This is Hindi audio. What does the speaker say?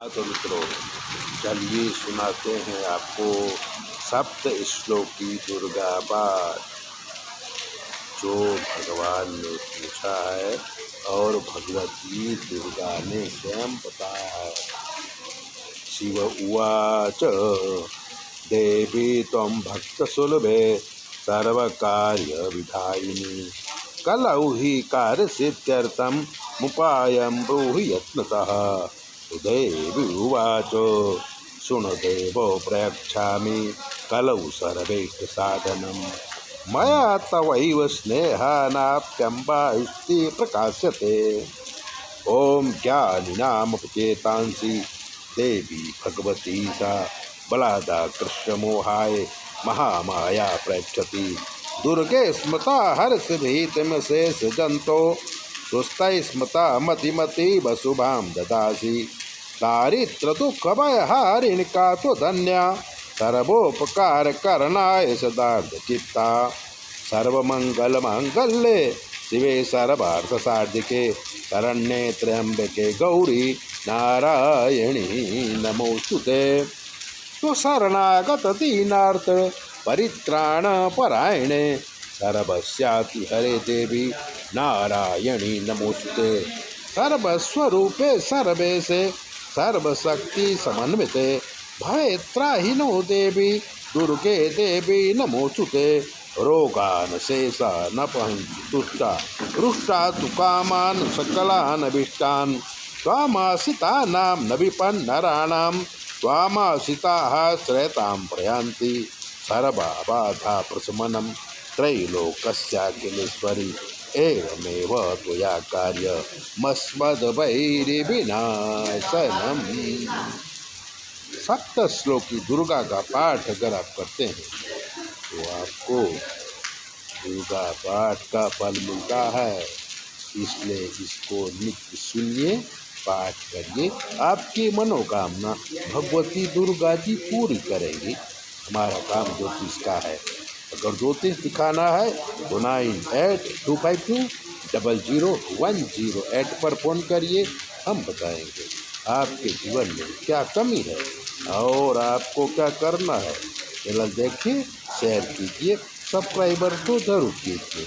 हाँ तो मित्रों, चलिए सुनाते हैं आपको सप्त श्लोकी दुर्गा पाठ जो भगवान ने पूछा है और भगवती दुर्गा ने स्वयं बताया है। शिव उवाच देवी त्वं भक्तसुलभे सर्वकार्यविधायिनी कलौ हि कार्यसिद्ध्यर्थं मुपायं ब्रूहि यत्नतः। देवी उवाच शृणु देवो प्रयच्छामि कलौ सर्वैष्टसाधनं मया तवैव स्नेहानाप्यम्बायुस्ति प्रकाश्यते। ॐ ज्ञानिनामपचेतांसि देवी भगवती सा बलादा कृष्णमोहाय महामाया प्रयच्छति। दुर्गे स्मृता हर्षभीतिमशेष जंतो सुस्तै स्मृता मतिमति वसुभां ददासि। दारिद्र दुख भयहारिणी का तो धन्या सर्वोपकार करणाय सदार्थ चित्ता। सर्वमंगल मांगल्ये शिवे सर्वार्थ साधिके शरण्ये त्र्यंबके गौरी नारायणी नमोस्तुते। तो शरणागत दीनार्थ परित्राण परायणे सर्वस्याति हरे देवी नारायणी नमोस्तुते। सर्वस्वरूपे सर्वेशे सर्वशक्ति समन्विते भयत्राहिनो देवी दुर्गे देवी नमोस्तुते। रोगान शेषा न पहंति तुष्टा रुष्टा तु कामान सकलान अभीष्टान त्वामाश्रितानां न विपन्नराणां त्वामाश्रिताः श्रयतां प्रयान्ति। सर्वा बाधा प्रशमनं त्रैलोकस्याखिलेश्वरी एवमेव त्वया कार्यमस्मद्वैरिविनाशनम्। सप्त श्लोकी दुर्गा का पाठ अगर आप करते हैं तो आपको दुर्गा पाठ का फल मिलता है। इसलिए इसको नित्य सुनिए, पाठ करिए, आपकी मनोकामना भगवती दुर्गा जी पूरी करेंगी। हमारा काम ज्योतिष का है। अगर ज्योतिष दिखाना है तो 9825200108 पर फ़ोन करिए, हम बताएंगे आपके जीवन में क्या कमी है और आपको क्या करना है। चैनल देखिए, शेयर कीजिए, सब्सक्राइबर तो जरूर कीजिए।